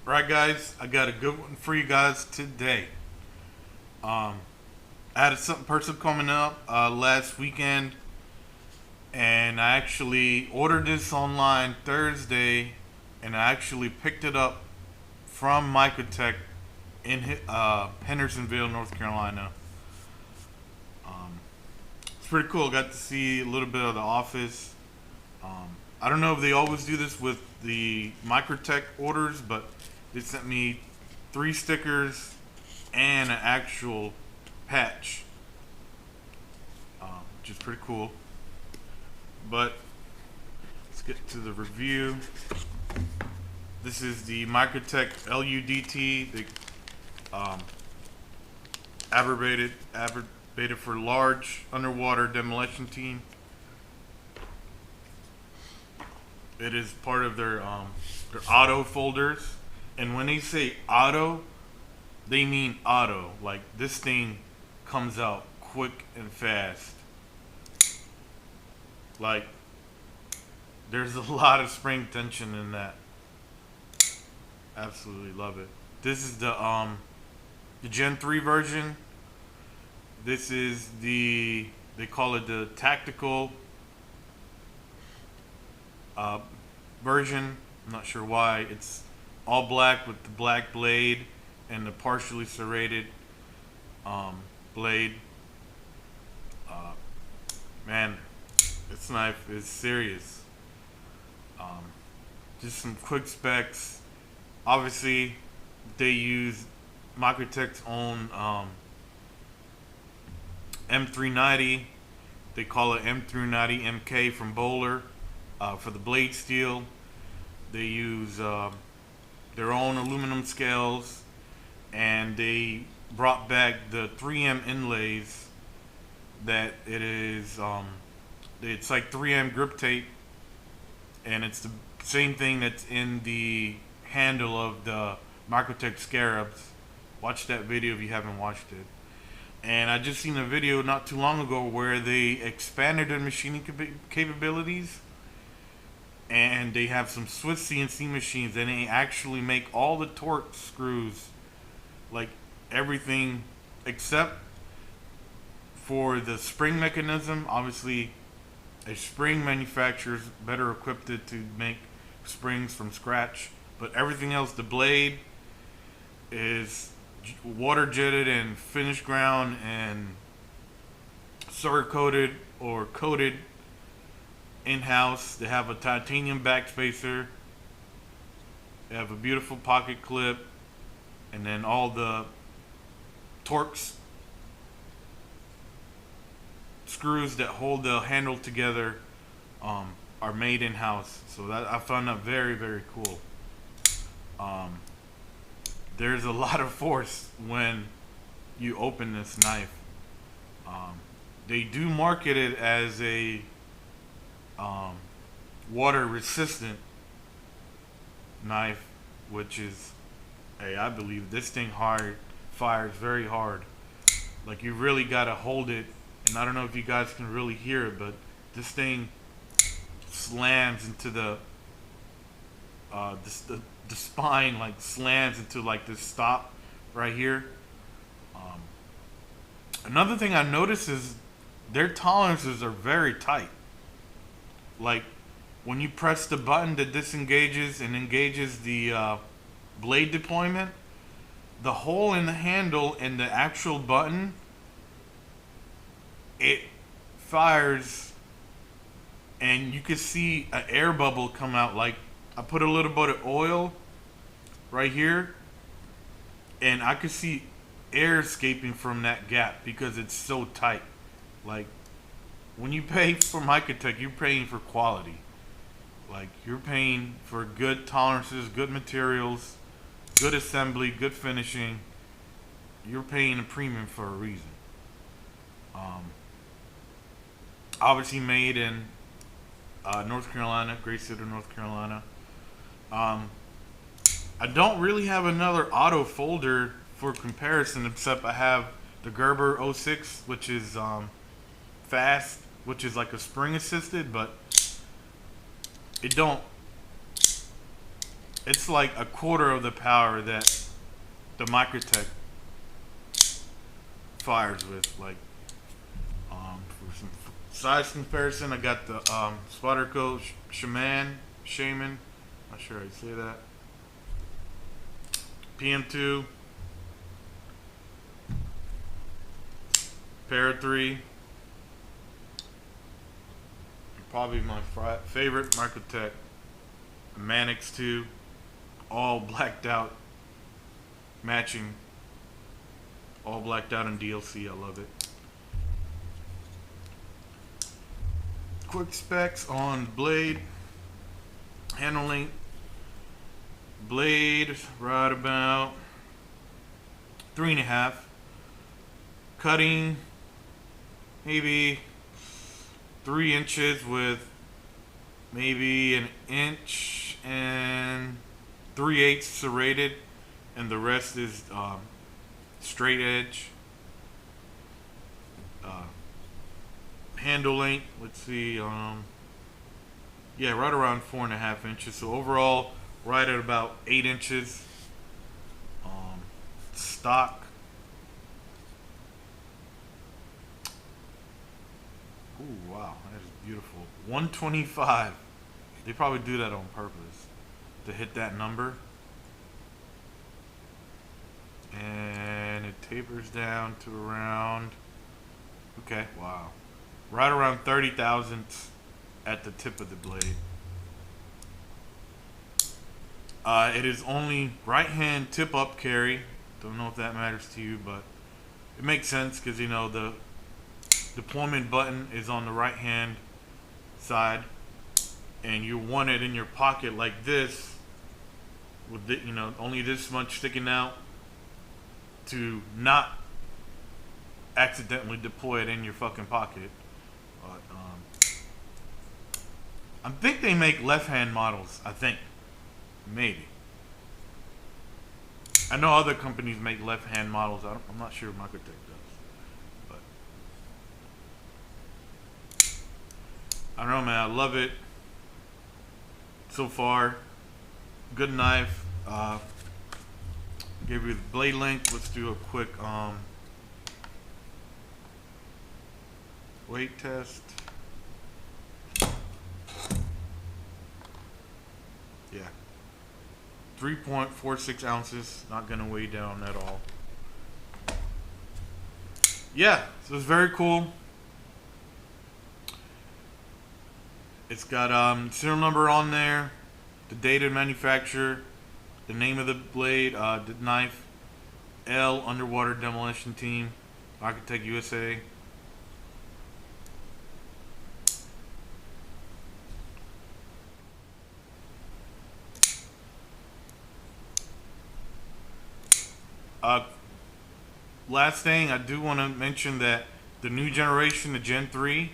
Right, guys, I got a good one for you guys today. I had something personal coming up last weekend, and I actually ordered this online Thursday, and I actually picked it up from Microtech in Hendersonville, North Carolina. It's pretty cool. Got to see a little bit of the office. I don't know if they always do this with the Microtech orders, but they sent me 3 stickers and an actual patch, which is pretty cool. But let's get to the review. This is the Microtech LUDT, the abbreviated for Large Underwater Demolition Team. It is part of their auto folders, and when they say auto, they mean auto. Like, this thing comes out quick and fast. Like, there's a lot of spring tension in that. Absolutely love it. This is the Gen 3 version. This is they call it the tactical version. I'm not sure why. It's all black with the black blade and the partially serrated blade. Man, this knife is serious. Just some quick specs. Obviously, they use Microtech's own M390. They call it M390 MK from Bowler for the blade steel. They use their own aluminum scales, and they brought back the 3M inlays. That it is, it's like 3M grip tape, and it's the same thing that's in the handle of the Microtech Scarabs. Watch that video if you haven't watched it. And I just seen a video not too long ago where they expanded their machining capabilities, and they have some Swiss CNC machines, and they actually make all the torque screws, like everything except for the spring mechanism. Obviously, a spring manufacturer is better equipped to make springs from scratch, but everything else, the blade is water jetted and finish ground and sugar coated or coated in-house. They have a titanium backspacer. They have a beautiful pocket clip, and then all the Torx screws that hold the handle together are made in-house. So that I found that very, very cool. There's a lot of force when you open this knife. They do market it as a water resistant knife, which is, hey, I believe this thing fires very hard. Like, you really gotta hold it, and I don't know if you guys can really hear it, but this thing slams into the spine, like slams into like this stop right here. Another thing I noticed is their tolerances are very tight. Like, when you press the button that disengages and engages the blade deployment, the hole in the handle and the actual button, it fires, and you can see an air bubble come out. Like, I put a little bit of oil right here, and I could see air escaping from that gap because it's so tight. Like, when you pay for Microtech, you're paying for quality. Like, you're paying for good tolerances, good materials, good assembly, good finishing. You're paying a premium for a reason. Obviously made in North Carolina, great state of North Carolina. I don't really have another auto folder for comparison, except I have the Gerber 06, which is fast, which is like a spring assisted, but it it's like a quarter of the power that the Microtech fires with. Like, for some size comparison, I got the Spyderco Shaman. Not sure how you say that. PM2, Para 3. Probably my favorite Microtech, Manix 2, all blacked out, matching, all blacked out in DLC. I love it. Quick specs on blade, handle length. Blade right about 3.5. Cutting maybe 3 inches with maybe 1 inch and 3/8 serrated, and the rest is straight edge. Handle length, let's see, yeah, right around 4.5 inches. So overall, right at about 8 inches. Stock. Ooh, wow, that is beautiful. 125. They probably do that on purpose to hit that number. And it tapers down to around, okay, wow, right around 30 thousandths at the tip of the blade. It is only right hand tip up carry. Don't know if that matters to you, but it makes sense because, you know, the deployment button is on the right hand side, and you want it in your pocket like this, with the, you know, only this much sticking out to not accidentally deploy it in your fucking pocket. But I think they make left hand models. I think. Maybe. I know other companies make left-hand models. I'm not sure Microtech does, but I don't know, man. I love it so far. Good knife. Give you the blade length. Let's do a quick weight test. Yeah. 3.46 ounces, not gonna weigh down at all. Yeah, so it's very cool. It's got serial number on there, the date of manufacturer, the name of the blade, the knife, L Underwater Demolition Team, Microtech USA. Last thing, I do want to mention that the new generation, the Gen 3,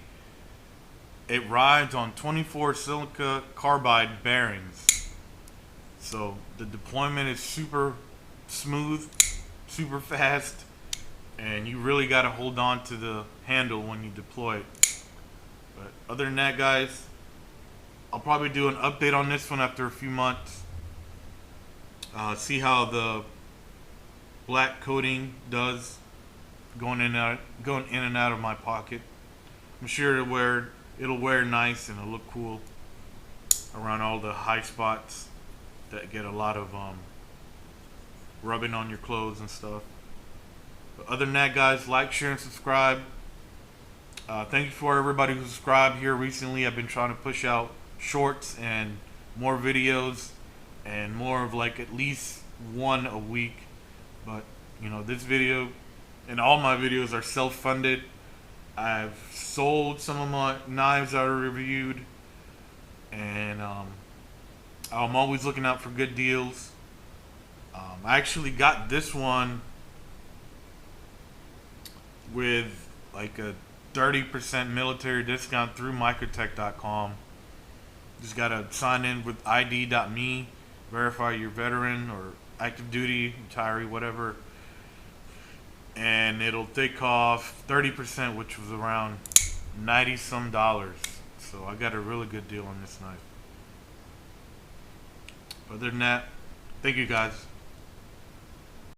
it rides on 24 silica carbide bearings. So the deployment is super smooth, super fast, and you really got to hold on to the handle when you deploy it. But other than that, guys, I'll probably do an update on this one after a few months. See how the black coating does going in and out of my pocket. I'm sure it'll wear nice and it'll look cool around all the high spots that get a lot of rubbing on your clothes and stuff. But other than that, guys, like, share, and subscribe. Thank you for everybody who subscribed here recently. I've been trying to push out shorts and more videos and more of like at least one a week. But, you know, this video and all my videos are self-funded. I've sold some of my knives I reviewed, and I'm always looking out for good deals. I actually got this one with like a 30% military discount through Microtech.com. Just gotta sign in with ID.me, verify you're veteran or active duty, retiree, whatever, and it'll take off 30%, which was around $90 some. So I got a really good deal on this knife. Other than that, thank you guys.